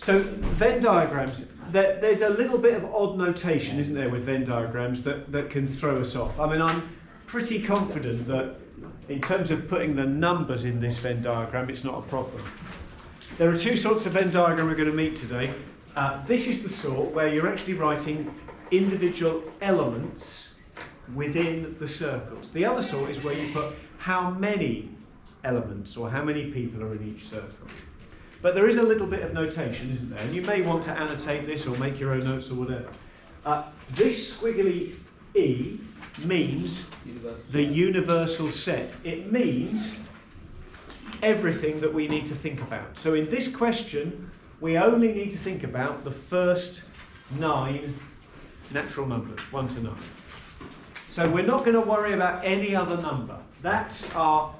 So Venn diagrams, there's a little bit of odd notation, isn't there, with Venn diagrams that can throw us off. I mean, I'm pretty confident that in terms of putting the numbers in this Venn diagram, it's not a problem. There are two sorts of Venn diagram we're going to meet today. This is the sort where you're actually writing individual elements within the circles. The other sort is where you put how many elements or how many people are in each circle. But there is a little bit of notation, isn't there? And you may want to annotate this or make your own notes or whatever. This squiggly E means the universal set. It means everything that we need to think about. So in this question, we only need to think about the first 9 natural numbers, 1 to 9. So we're not going to worry about any other number. That's our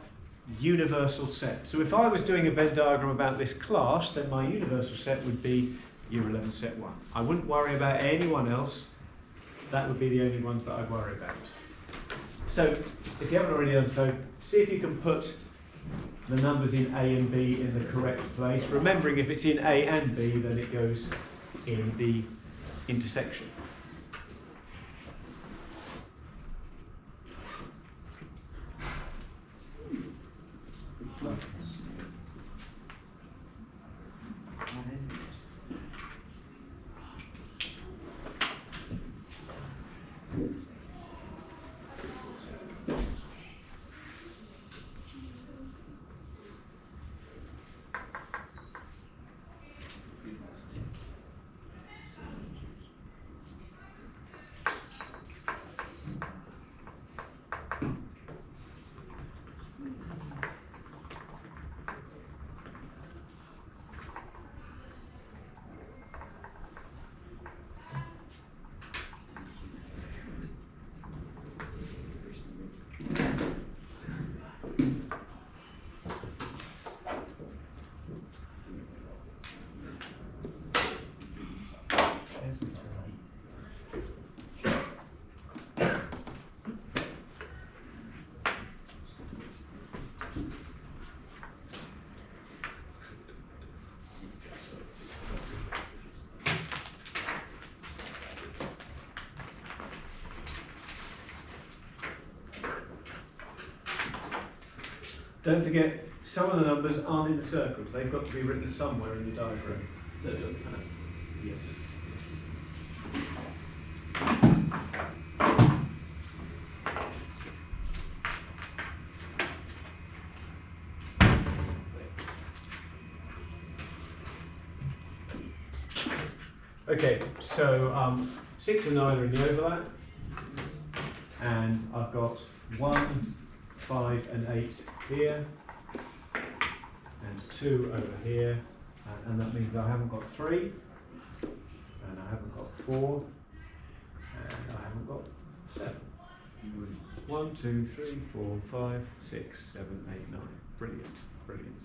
universal set. So if I was doing a Venn diagram about this class, then my universal set would be Year 11 set 1. I wouldn't worry about anyone else. That would be the only ones that I'd worry about. So if you haven't already done so, see if you can put the numbers in A and B in the correct place. Remembering if it's in A and B, then it goes in the intersection. Don't forget, some of the numbers aren't in the circles. They've got to be written somewhere in the diagram. Yes. Okay, so 6 and 9 are in the overlap, and I've got 1, 5 and 8 here, and 2 over here, and that means I haven't got 3, and I haven't got 4, and I haven't got 7. 1, 2, 3, 4, 5, 6, 7, 8, 9. Brilliant, brilliant.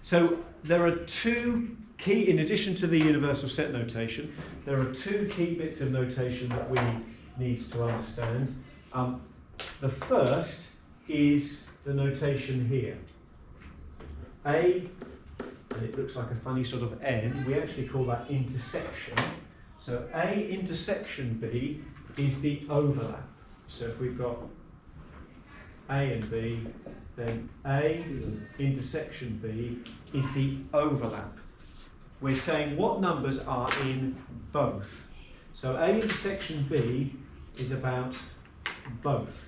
So there are 2 key, in addition to the universal set notation, there are 2 key bits of notation that we need to understand. The first is the notation here. A, and it looks like a funny sort of N, we actually call that intersection. So A intersection B is the overlap. So if we've got A and B, then A intersection B is the overlap. We're saying what numbers are in both. So A intersection B is about both.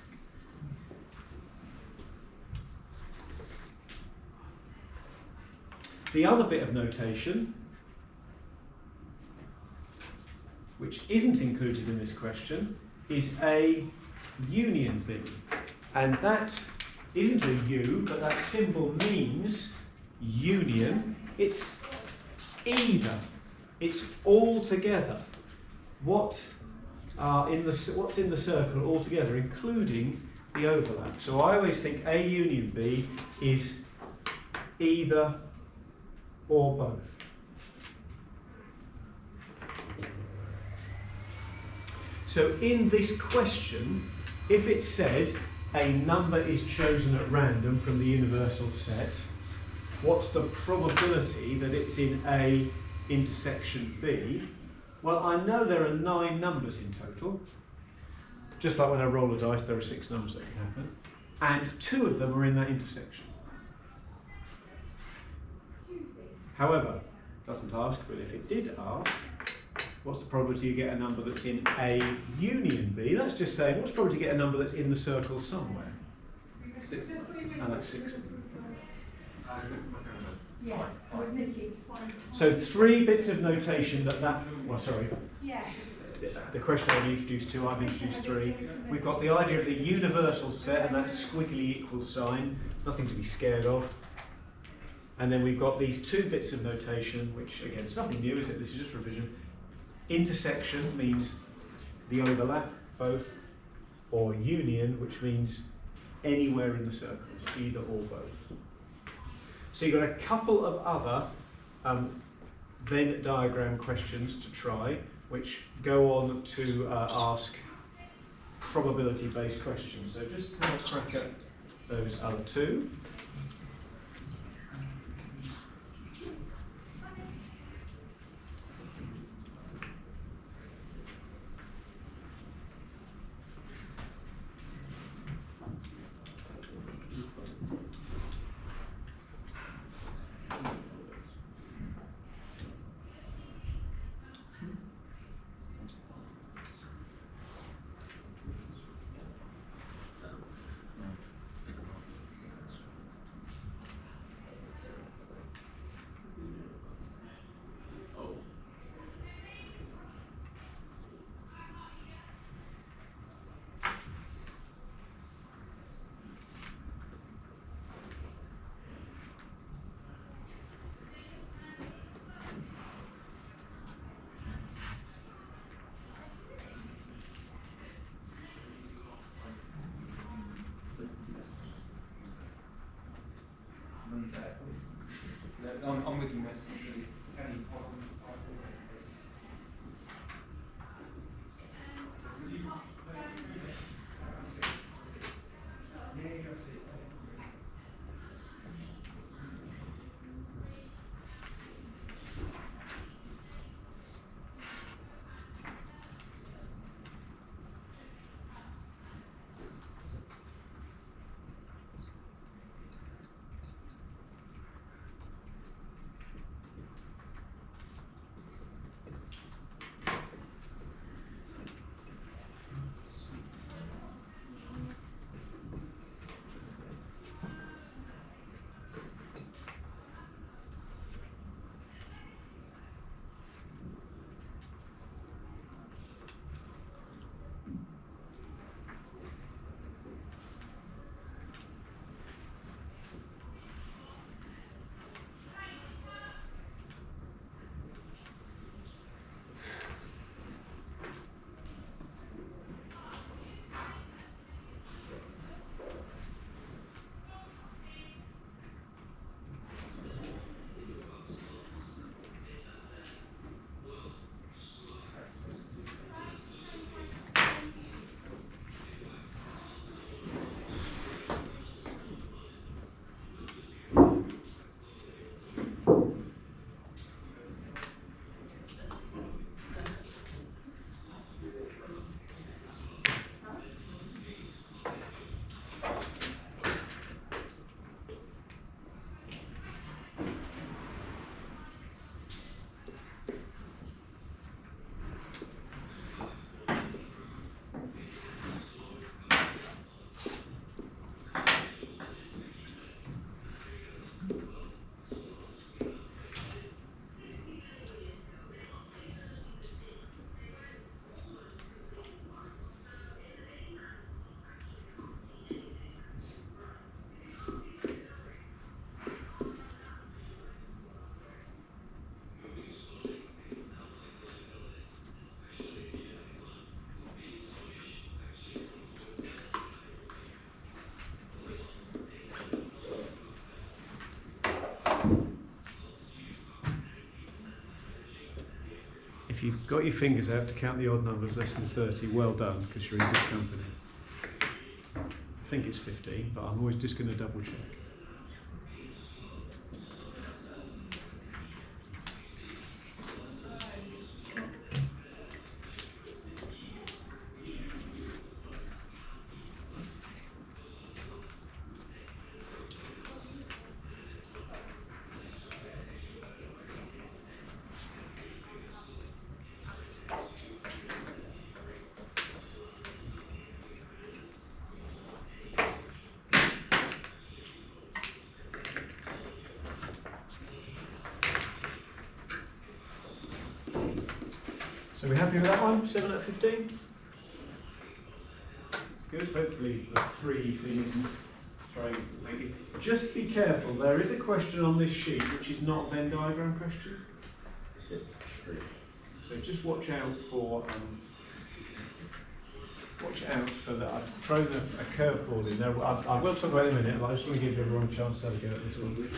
The other bit of notation, which isn't included in this question, is A union B. And that isn't a U, but that symbol means union. It's either. It's all together. What's in the circle all together, including the overlap. So I always think A union B is either or both. So in this question, if it said a number is chosen at random from the universal set, what's the probability that it's in A intersection B, well, I know there are 9 numbers in total. Just like when I roll a dice, there are 6 numbers that can happen. And 2 of them are in that intersection. However, it doesn't ask, but if it did ask, what's the probability you get a number that's in A union B? That's just saying, what's the probability you get a number that's in the circle somewhere? 6. And that's 6. Yes, I would make it. So 3 bits of notation well, sorry. Yeah. The question I've introduced 2, I've introduced 3. We've got the idea of the universal set, and that squiggly equal sign, nothing to be scared of. And then we've got these 2 bits of notation, which again, it's nothing new, is it? This is just revision. Intersection means the overlap, both, or union, which means anywhere in the circles, either or both. So you've got a couple of other Venn diagram questions to try, which go on to ask probability-based questions. So just have a crack at those other 2. I'm with you, Miss. If you've got your fingers out to count the odd numbers less than 30, well done, because you're in good company. I think it's 15, but I'm always just going to double check. So we happy with that one? 7 out of 15? Good. Hopefully the 3 thing isn't throwing. Thank you. Just be careful. There is a question on this sheet which is not a Venn diagram question. So just watch out for that. I've thrown a curveball in there. I will talk about it in a minute. But I just want to give everyone a chance to have a go at this one.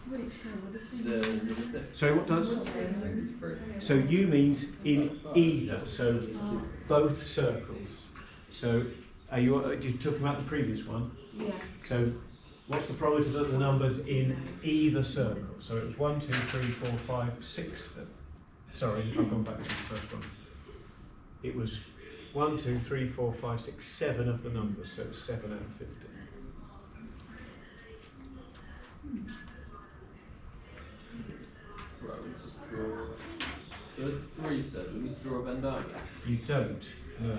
Wait, so what does Venn? Sorry, what does? So U means in either. So both circles. So are you talking about the previous one? Yeah. So what's the probability that the numbers in either circle? So it was 1, 2, 3, 4, 5, 6. Sorry, I've gone back to the first one. It was 1, 2, 3, 4, 5, 6, 7 of the numbers. So it's 7 out of 15. The 3 said we need to draw a Venn diagram. You don't, no.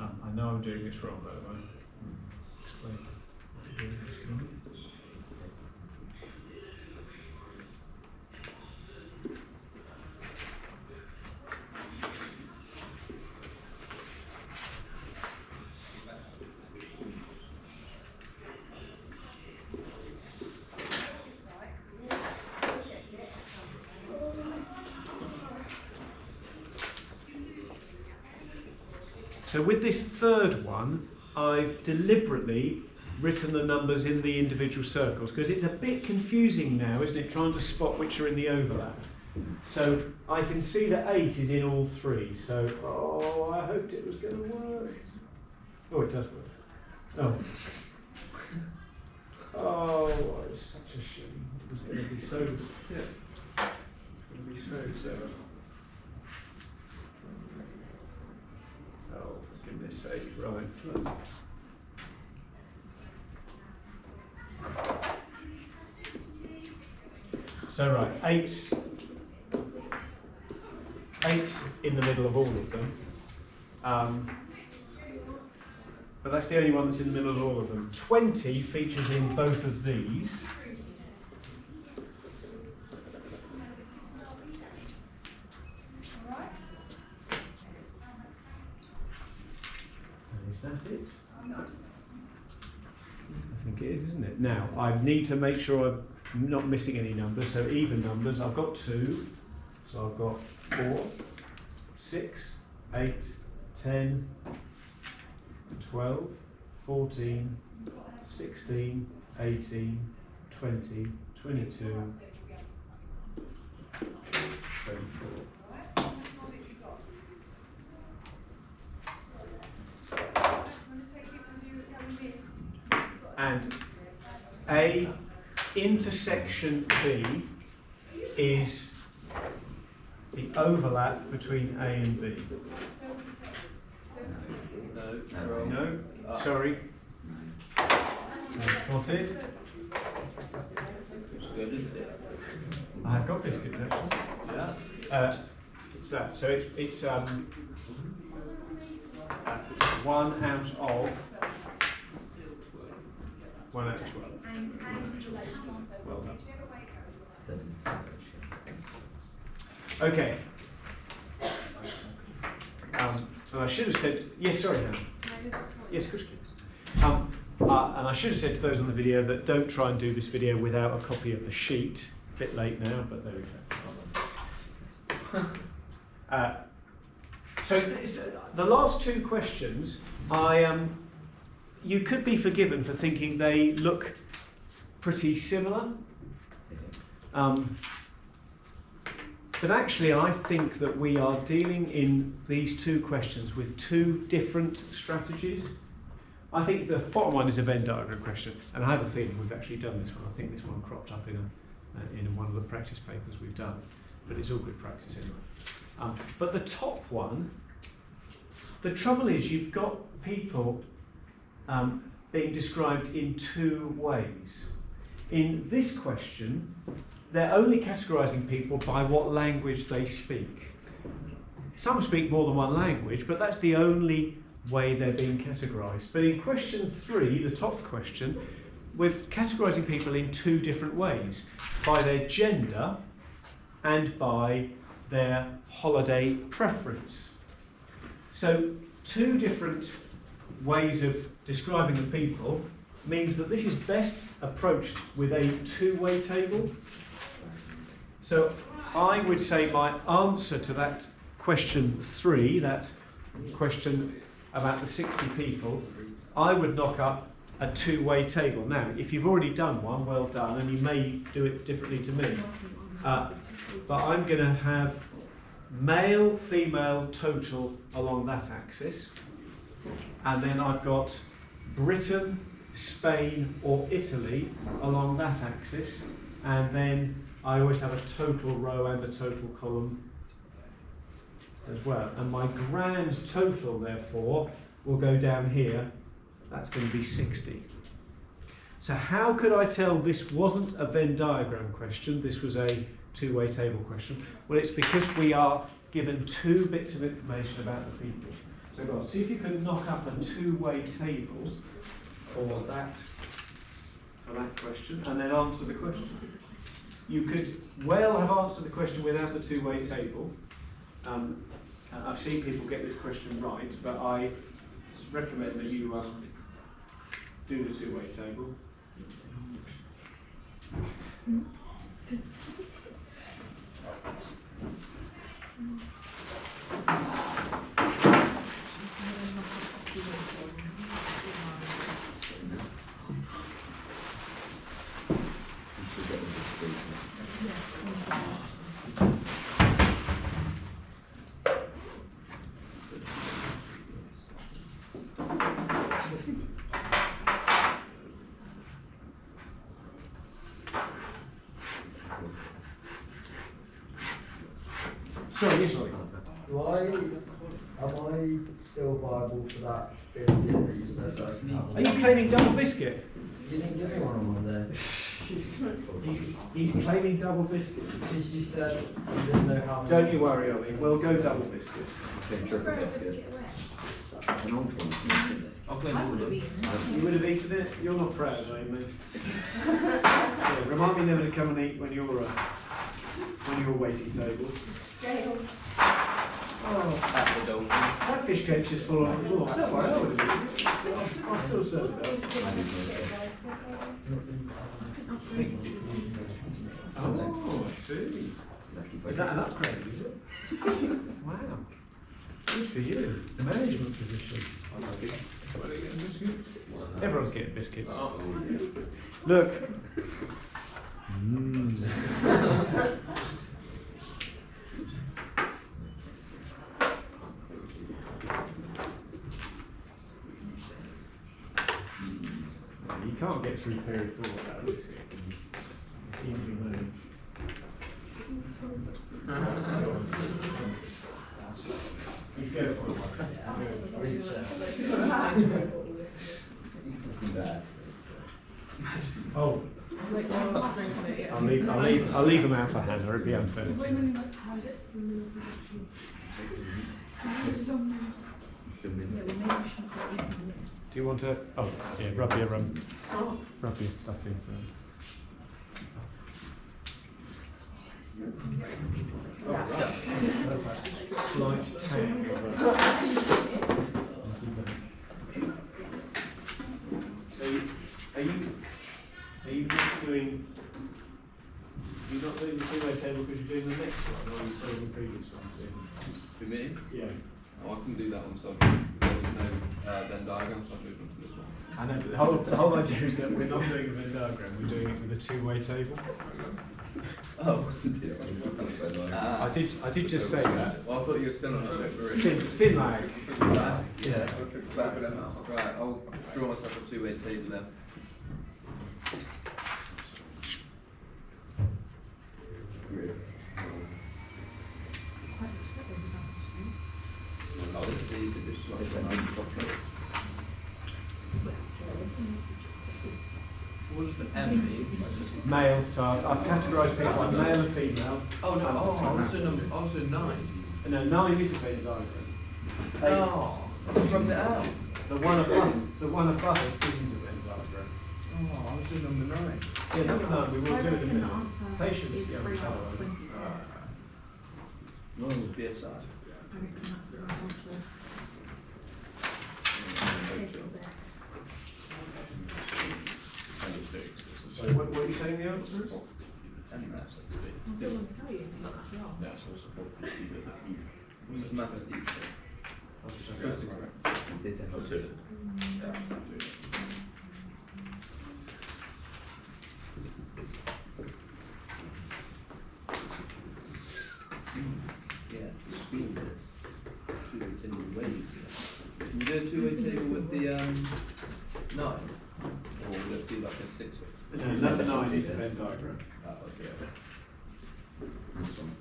I know I'm doing this wrong, by the way. Explain what you're doing this time. So with this third one, I've deliberately written the numbers in the individual circles because it's a bit confusing now, isn't it, trying to spot which are in the overlap. So I can see that 8 is in all 3. So, oh, I hoped it was going to work. Oh, it does work. Oh. Oh, it was such a shame. It was going to be so, yeah. It's going to be so. Oh, for goodness sake, right. So right, 8 in the middle of all of them. But that's the only one that's in the middle of all of them. 20 features in both of these. Is that it? I think it is, isn't it? Now, I need to make sure I'm not missing any numbers, so even numbers. I've got 2, so I've got 4, 6, 8, 10, 12, 14, 16, 18, 20, 22, 24. And A intersection B is the overlap between A and B. No. No? Sorry. Spotted. It's good, isn't it? I have got biscuits actually. Yeah. It's that. So it's 1 out of 1 out of 12. Well done. Okay. And I should have said, yes, sorry, Hannah. Yes, of course you can. And I should have said to those on the video that don't try and do this video without a copy of the sheet. A bit late now, but there we go. So the last 2 questions, you could be forgiven for thinking they look pretty similar. But actually, I think that we are dealing in these 2 questions with 2 different strategies. I think the bottom one is a Venn diagram question, and I have a feeling we've actually done this one. I think this one cropped up in one of the practice papers we've done, but it's all good practice anyway. But the top one the trouble is you've got people being described in two ways. In this question, they're only categorising people by what language they speak. Some speak more than one language, but that's the only way they're being categorised. But in question 3, the top question, we're categorising people in two different ways, by their gender and by their holiday preference. So two different ways of describing the people means that this is best approached with a two-way table. So I would say my answer to that question 3, that question about the 60 people, I would knock up a two-way table. Now, if you've already done one, well done, and you may do it differently to me. But I'm going to have male, female, total along that axis. And then I've got Britain, Spain or Italy along that axis. And then I always have a total row and a total column as well. And my grand total, therefore, will go down here. That's going to be 60. So how could I tell this wasn't a Venn diagram question, this was a two-way table question? Well, it's because we are given two bits of information about the people. So go on, see if you can knock up a two-way table for that question, and then answer the question. You could well have answered the question without the two-way table. I've seen people get this question right, but I recommend that you do the two-way table. Sorry, yes, sorry. Am I still viable for that biscuit that you said I can have? Are you claiming double biscuit? You didn't give me one on Monday. He's claiming double biscuit. Because you said you didn't know how many. Don't you worry, Ollie. We'll go double biscuit. Triple biscuit. An old one. I'll claim all of them. You would have eaten it. You're not proud, are you, mate? Yeah, remind me never to come and eat when you're waiting table. Oh, At the Dolphin. that fish cake's just fallen on the floor. Don't worry, I would have eaten it. I'll still serve it though. Oh, I see. Is that an upgrade, is it? Wow. Good for you. The management position. Everyone's getting biscuits. Look. You can't get through period 4 without a biscuit. It's easily managed. You go for it. Oh, I'll leave them out for Hannah. It'd be unfair. Do you want to? Oh, yeah. Rub your stuff in. Slight tang. So, are you just doing? You're not doing the two-way table because you're doing the next one, or are you doing the previous one? For me? Yeah. Oh, I can do that one, so there's no Venn diagram, so I'll move on to this one. I know, but the whole idea is that we're not doing a Venn diagram, we're doing it with a two-way table. Oh. I did just say that. Well, I thought you were still on it. Fin lag. Yeah. Right, I'll draw myself a two-way table then. Oh, this is easy, this one. Male, so I've categorised people by male and female. Oh no, I was doing 9. No, 9 is a Venn diagram. Oh, I rubbed it out. The one above it isn't a Venn diagram. Oh, I was doing number 9. Yeah, number 9, we will I do it in a reckon the minute. answer Patience, is young 3 out fellow. of 22. Mine would be a side. I reckon that's the right answer. So what are you saying the answer is? I don't want to tell you if it's wrong. It's maths teacher. Supposed to correct. It's here to help you. Yeah, the speed is two-way table waves. Can you do a two-way table with the 9? Or will it be like a 6-way? No, number 9 is a Venn diagram. Oh, okay. Nice one.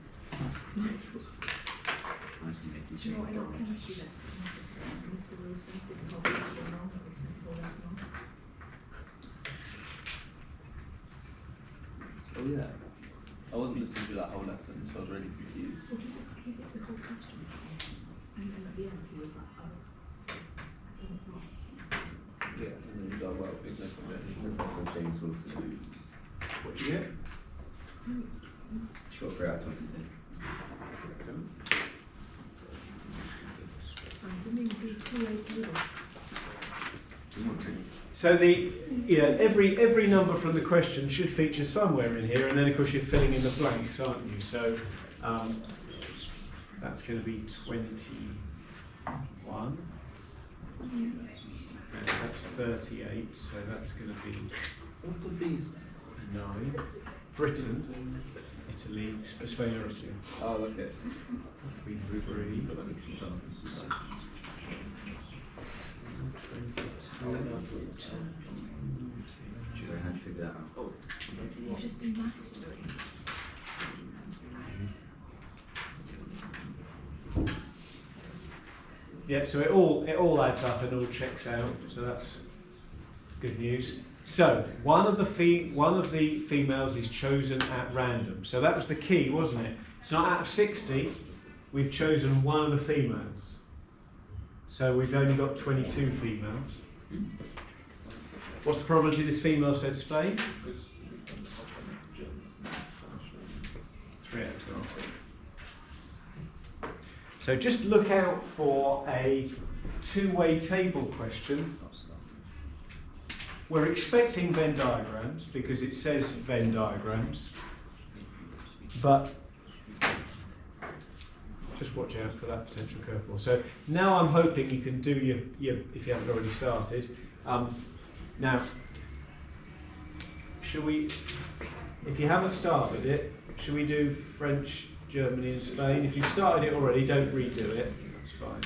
Nice to meet Do you know what I got chemistry lesson? Mr. Wilson didn't talk about it wrong, but we spent 4 lessons on. Oh yeah. I wasn't listening to that whole lesson, so I was really confused. Well, he did the whole question. And then at the end he was like, oh, I think it's not. Yeah, and then you go, well, big lesson. James Wilson. What do you get? She got 3 out of 22. I didn't even do 2-way table. So every number from the question should feature somewhere in here, and then of course you're filling in the blanks, aren't you? So that's going to be 21. And that's 38. So that's going to be What are these? 9. Britain, Italy, Spain, or Italy. Oh, okay. 3. So how do you figure that out? Oh, You just do maths to it. Yeah, so it all adds up and all checks out. So that's good news. So one of the females is chosen at random. So that was the key, wasn't it? It's not out of 60. We've chosen one of the females. So we've only got 22 females. What's the probability this female said Spain? 3 out of 22. So just look out for a two-way table question. We're expecting Venn diagrams because it says Venn diagrams, but just watch out for that potential curveball. So now I'm hoping you can do your if you haven't already started. Now, should we, if you haven't started it, should we do French, Germany and Spain? If you've started it already, don't redo it, that's fine.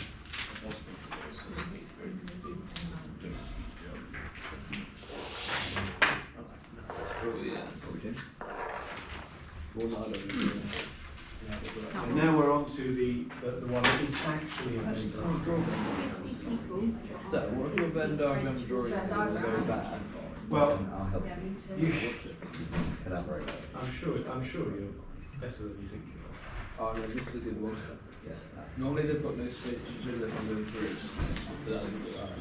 So now we're on to the one that is actually a Venn diagram. So, what if your Venn diagram drawing is very bad? Well, I'll help you, collaborate. I'm sure you're better than you think you are. Oh no, this is a good one. Yeah, that's Normally they've got no space in the middle, they can go through. But that would be alright.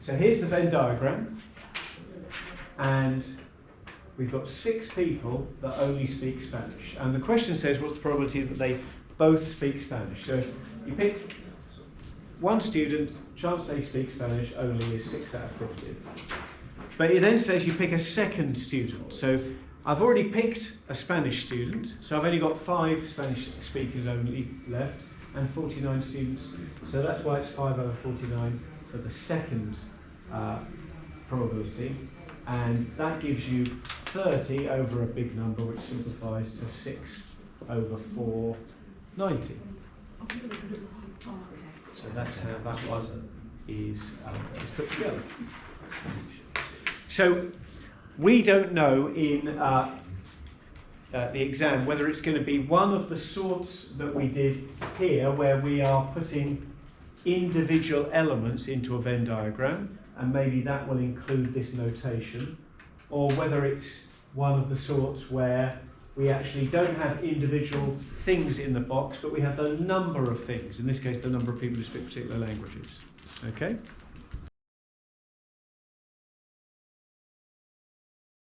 So here's the Venn diagram, and we've got 6 people that only speak Spanish. And the question says, what's the probability that they both speak Spanish? So you pick one student, chance they speak Spanish only is 6 out of 50. But it then says you pick a second student. So I've already picked a Spanish student, so I've only got 5 Spanish speakers only left, and 49 students. So that's why it's 5 out of 49 for the second probability. And that gives you 30 over a big number, which simplifies to 6 over 4, 90. So that's how that one is put together. So we don't know the exam, whether it's going to be one of the sorts that we did here, where we are putting individual elements into a Venn diagram, and maybe that will include this notation, or whether it's one of the sorts where we actually don't have individual things in the box, but we have the number of things, in this case the number of people who speak particular languages. Okay?